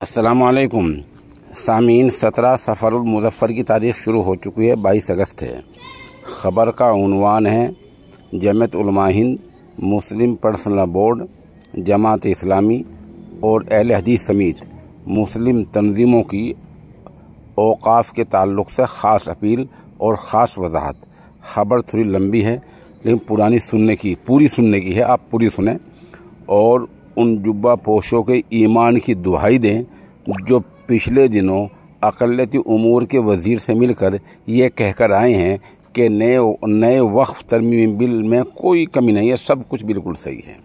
अस्सलामुअलैकुम सामीन 17 सफ़रुल मुज़फ़्फ़र की तारीख़ शुरू हो चुकी है। 22 अगस्त है। ख़बर का उन्वान है जमीयत उलमा हिंद, मुस्लिम पर्सनल बोर्ड, जमात इस्लामी और अहले हदीस समेत मुस्लिम तंजीमों की औक़ाफ़ के ताल्लुक़ से ख़ास अपील और ख़ास वजाहत। ख़बर थोड़ी लंबी है लेकिन पूरी सुनने की है। आप पूरी सुने और उन जुब्बा पोशों के ईमान की दुहाई दें जो पिछले दिनों अक़लियती उमूर के वज़ीर से मिलकर ये कहकर आए हैं कि नए वक्फ़ तरमीम बिल में कोई कमी नहीं है, सब कुछ बिल्कुल सही है।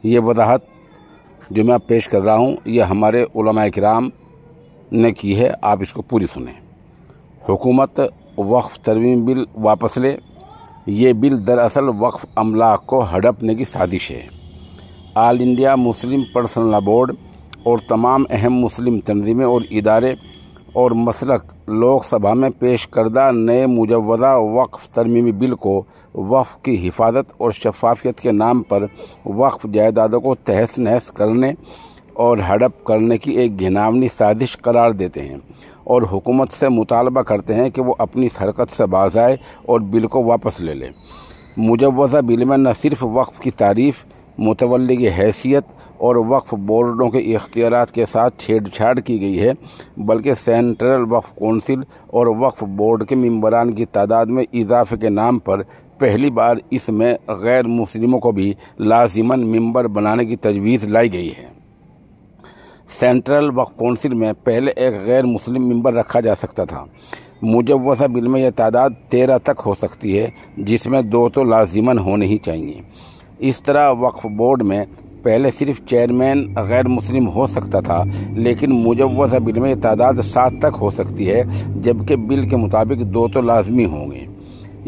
ये वजाहत जो मैं पेश कर रहा हूँ ये हमारे उलमाए किराम ने की है। आप इसको पूरी सुनें। हुकूमत वक्फ़ तरमीम बिल वापस ले। ये बिल दरअसल वक्फ़ अमलाक को हड़पने की साजिश है। All India Muslim personal board और तमाम अहम मुस्लिम तंजीमें और इदारे और मसलक लोकसभा में पेश करदा नए मुजव्वज़ा वक्फ़ तरमीमी बिल को वक्फ़ की हिफाजत और शफ़ाफ़ियत के नाम पर वक्फ़ जायदादों को तहस नहस करने और हड़प करने की एक घिनौनी साजिश करार देते हैं और हुकूमत से मुतालबा करते हैं कि वो अपनी इस हरकत से बाज़ आए और बिल को वापस ले ले। मुजव्वज़ा बिल में न सिर्फ वक्फ़ की तारीफ़, मुतवल्ली की हैसियत और वक्फ़ बोर्डों के इख्तियारात के साथ छेड़छाड़ की गई है, बल्कि सेंट्रल वक्फ़ कौंसिल और वक्फ़ बोर्ड के मेंबरान की तादाद में इजाफे के नाम पर पहली बार इसमें गैर मुस्लिमों को भी लाजिमन मेंबर बनाने की तजवीज़ लाई गई है। सेंट्रल वक्फ़ कौंसिल में पहले एक गैर मुस्लिम मेंबर रखा जा सकता था। मुजव्वज़ा बिल में यह तादाद 13 तक हो सकती है, जिसमें 2 तो लाजिमन होने ही चाहिए। इस तरह वक्फ़ बोर्ड में पहले सिर्फ चेयरमैन गैर मुस्लिम हो सकता था, लेकिन मुजव्वज़ा बिल में तादाद 7 तक हो सकती है, जबकि बिल के मुताबिक 2 तो लाजमी होंगे।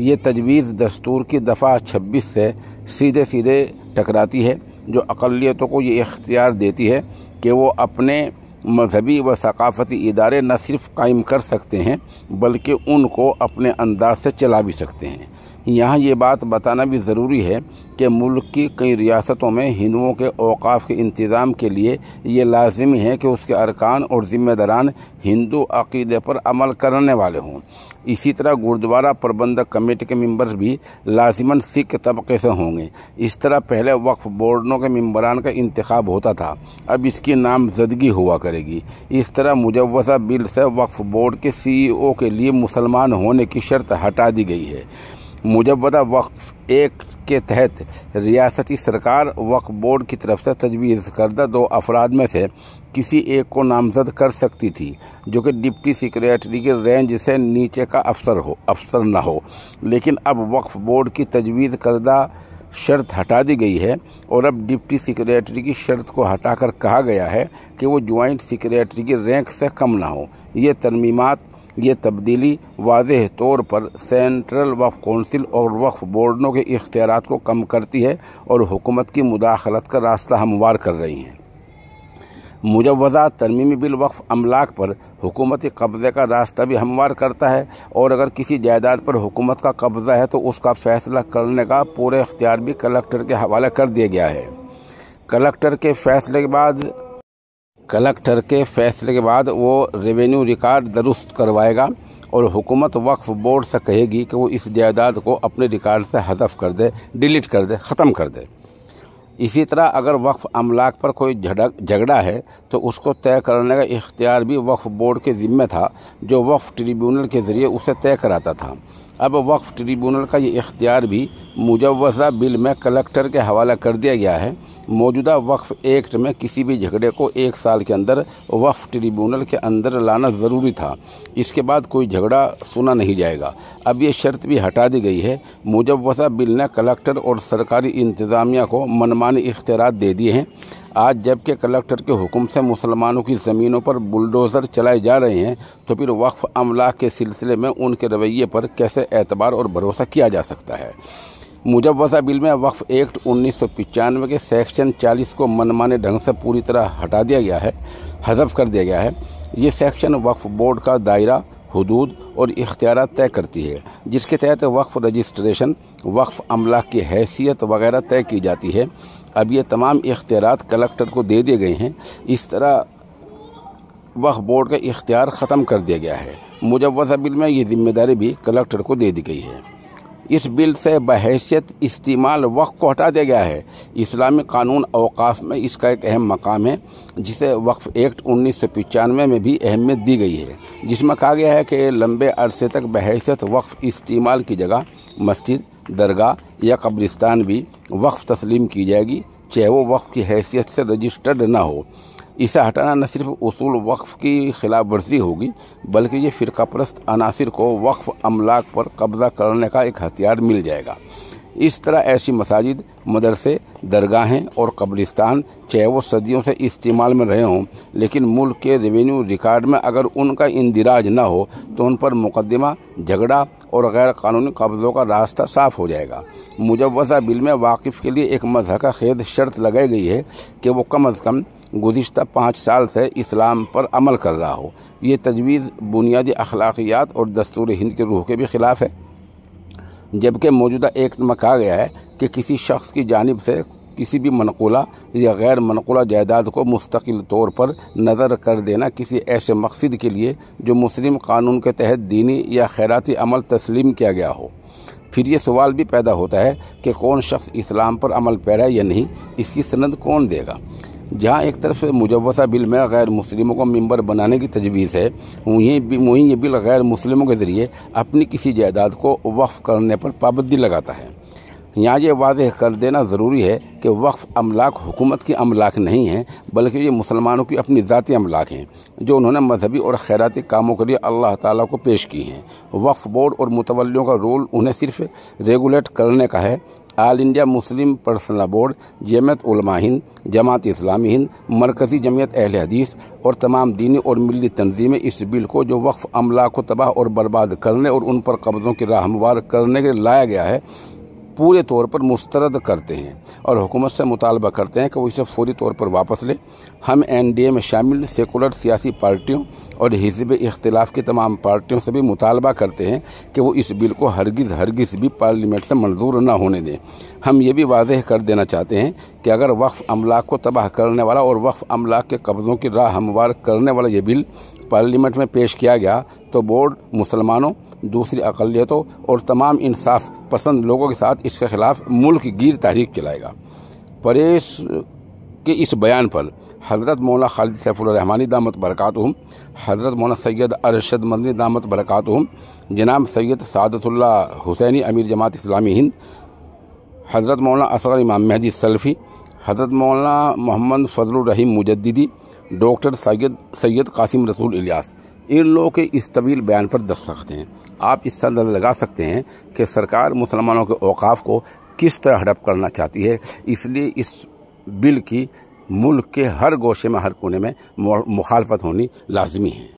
ये तजवीज़ दस्तूर की दफ़ा 26 से सीधे सीधे टकराती है, जो अक़लियतों को ये इख्तियार देती है कि वो अपने मजहबी व सकाफ़ती इदारे न सिर्फ कायम कर सकते हैं बल्कि उनको अपने अंदाज से चला भी सकते हैं। यहाँ ये बात बताना भी ज़रूरी है कि मुल्क की कई रियासतों में हिंदुओं के औक़ाफ़ के इंतज़ाम के लिए ये लाज़िमी है कि उसके अरकान और ज़िम्मेदारान हिंदू अक़ीदे पर अमल करने वाले हों। इसी तरह गुरुद्वारा प्रबंधक कमेटी के मेंबर्स भी लाज़िमन सिख तबके से होंगे। इस तरह पहले वक्फ़ बोर्डों के मेंबरान का इंतखाब होता था, अब इसकी नामज़दगी हुआ करेगी। इस तरह मुजव्वज़ा बिल से वक्फ़ बोर्ड के CEO के लिए मुसलमान होने की शर्त हटा दी गई है। मुजव्वज़ा वक्फ़ एक्ट के तहत रियासती सरकार वक्फ़ बोर्ड की तरफ से तजवीज़ करदा 2 अफराद में से किसी एक को नामज़द कर सकती थी, जो कि डिप्टी सेक्रेटरी के रेंज से नीचे का अफसर न हो। लेकिन अब वक्फ़ बोर्ड की तजवीज़ करदा शर्त हटा दी गई है और अब डिप्टी सेक्रेटरी की शर्त को हटाकर कहा गया है कि वो ज्वाइंट सेक्रेटरी की रैंक से कम ना हो। ये तब्दीली वाज़ेह तौर पर सेंट्रल वक्फ़ कौंसिल और वक्फ़ बोर्डों के इख्तियारात को कम करती है और हुकूमत की मुदाखलत का रास्ता हमवार कर रही है। मुजव्वज़ा तरमीमी बिल वक्फ़ अमलाक पर हुकूमती कब्ज़े का रास्ता भी हमवार करता है और अगर किसी जायदाद पर हुकूमत का कब्ज़ा है तो उसका फ़ैसला करने का पूरे इख्तियार भी कलेक्टर के हवाले कर दिया गया है। कलेक्टर के फ़ैसले के बाद वो रेवेन्यू रिकॉर्ड दुरुस्त करवाएगा और हुकूमत वक्फ़ बोर्ड से कहेगी कि वो इस जायदाद को अपने रिकॉर्ड से हज़फ कर दे, डिलीट कर दे, ख़त्म कर दे। इसी तरह अगर वक्फ़ अमलाक पर कोई झगड़ा है तो उसको तय करने का इख्तियार भी वक्फ़ बोर्ड के ज़िम्मे था, जो वक्फ़ ट्रिब्यूनल के ज़रिए उसे तय कराता था। अब वक्फ़ ट्रिब्यूनल का ये इख्तियार भी मुजव्वज़ा बिल में कलेक्टर के हवाला कर दिया गया है। मौजूदा वक्फ़ एक्ट में किसी भी झगड़े को 1 साल के अंदर वक्फ़ ट्रिब्यूनल के अंदर लाना ज़रूरी था, इसके बाद कोई झगड़ा सुना नहीं जाएगा। अब ये शर्त भी हटा दी गई है। मुजव्वज़ा बिल ने कलेक्टर और सरकारी इंतज़ामिया को मनमानी इख्तियारात दे दिए हैं। आज जबकि कलेक्टर के हुक्म से मुसलमानों की ज़मीनों पर बुलडोज़र चलाए जा रहे हैं, तो फिर वक्फ़ अमलाक के सिलसिले में उनके रवैये पर कैसे एतबार और भरोसा किया जा सकता है। मुजव्वज़ा बिल में वक्फ़ एक्ट 1995 के सेक्शन 40 को मनमाने ढंग से पूरी तरह हटा दिया गया है, हज़फ कर दिया गया है। ये सेक्शन वक्फ़ बोर्ड का दायरा, हुदूद और इख्तियारात तय करती है, जिसके तहत वक्फ़ रजिस्ट्रेशन, वक्फ़ अमलाक की हैसियत वगैरह तय की जाती है। अब ये तमाम इख्तियारात कलेक्टर को दे दिए गए हैं। इस तरह वक्फ बोर्ड का इख्तियार ख़त्म कर दिया गया है। मुजव्वज़ा बिल में ये जिम्मेदारी भी कलेक्टर को दे दी गई है। इस बिल से बहैसियत इस्तेमाल वक्फ को हटा दिया गया है। इस्लामी कानून औकाफ में इसका एक अहम मकाम है, जिसे वक्फ एक्ट 1995 में भी अहमियत दी गई है, जिसमें कहा गया है कि लंबे अरसे तक बहैसियत वक्फ इस्तेमाल की जगह मस्जिद, दरगाह या कब्रिस्तान भी वक्फ तस्लीम की जाएगी, चाहे वो वक्फ की हैसियत से रजिस्टर्ड ना हो। इसे हटाना न सिर्फ उसूल वक्फ की खिलाफ वर्जी होगी, बल्कि ये फ़िरका परस्त अनासिर को वक्फ अमलाक पर कब्ज़ा करने का एक हथियार मिल जाएगा। इस तरह ऐसी मसाजिद, मदरसे, दरगाहें और कब्रिस्तान चाहे वो सदियों से इस्तेमाल में रहे हों, लेकिन मुल्क के रेवेन्यू रिकॉर्ड में अगर उनका इंदिराज ना हो तो उन पर मुकदमा, झगड़ा और गैर कानूनी कब्ज़ों का रास्ता साफ़ हो जाएगा। मुजव्वज़ा बिल में वाकिफ़ के लिए एक मज़हका खेद शर्त लगाई गई है कि वो कम अज़ कम गुज़िश्ता 5 साल से इस्लाम पर अमल कर रहा हो। ये तजवीज़ बुनियादी अखलाकियात और दस्तूर हिंद के रूह के भी ख़िलाफ़ है, जबकि मौजूदा एक्ट में कहा गया है कि किसी शख्स की जानिब से किसी भी मनक़ूला या गैर मनक़ूला जायदाद को मुस्तकिल तौर पर नज़र कर देना किसी ऐसे मकसद के लिए जो मुस्लिम कानून के तहत दीनी या खैराती अमल तस्लीम किया गया हो। फिर ये सवाल भी पैदा होता है कि कौन शख्स इस्लाम पर अमल पैरा है या नहीं, इसकी सनद कौन देगा। जहाँ एक तरफ मुजव्वज़ा बिल में गैर मुस्लिमों को मेंबर बनाने की तजवीज़ है, वहीं ये बिल गैर मुस्लिमों के ज़रिए अपनी किसी जायदाद को वक्फ करने पर पाबंदी लगाता है। यहाँ ये वाज़ेह कर देना ज़रूरी है कि वक्फ अमलाक हुकूमत की अमलाक नहीं हैं, बल्कि ये मुसलमानों की अपनी ज़ाती अमलाक हैं, जो उन्होंने मजहबी और खैराती कामों के लिए अल्लाह ताला को पेश की हैं। वक्फ बोर्ड और मुतवल्लियों का रोल उन्हें सिर्फ रेगुलेट करने का है। All India Muslim personal board, Jamiat Ulama Hind, Jamaat Islami Hind, मरकज़ी जमीयत अहले हदीस और तमाम दीनी और मिली तंजीमें इस बिल को, जो वक्फ अमलाक को तबाह और बर्बाद करने और उन पर कब्ज़ों की राह हमवार करने के लिए लाया गया है, पूरे तौर पर मुस्तरद करते हैं और हुकूमत से मुतालबा करते हैं कि वो इसे फौरी तौर पर वापस ले। हम NDA में शामिल सेकुलर सियासी पार्टियों और हिज़्ब इख्तिलाफ की तमाम पार्टियों से भी मुतालबा करते हैं कि वो इस बिल को हरगिज़ भी पार्लियामेंट से मंजूर न होने दें। हम ये भी वाज़ेह कर देना चाहते हैं कि अगर वक्फ अमलाक को तबाह करने वाला और वक्फ अमलाक के कब्ज़ों की राह हमवार करने वाला ये बिल पार्लियामेंट में पेश किया गया तो बोर्ड मुसलमानों, दूसरी अक़लियतों और तमाम इंसाफ पसंद लोगों के साथ इसके ख़िलाफ़ मुल्क गिर तहरीक चलाएगा। परेश के इस बयान पर हज़रत मौलाना खालिद सैफुर रहमानी दामत बरकातुहुम, हज़रत मौलाना सैयद अरशद मदनी दामत बरकातुहुम, जनाब सैयद सादतुल्लाह हुसैनी अमीर जमात इस्लामी हिंद, हज़रत मौलाना असगर इमाम मेहदी सल्फ़ी, हज़रत मौलाना मोहम्मद फजलुर रहीम मुजद्दिदी, डॉक्टर सैयद कासिम रसूल इलियास, इन लोगों के इस तवील बयान पर दस्तखत हैं। आप इससे अंदाज़ा लगा सकते हैं कि सरकार मुसलमानों के औकाफ को किस तरह हड़प करना चाहती है। इसलिए इस बिल की मुल्क के हर गोशे में, हर कोने में मुखालफत होनी लाजमी है।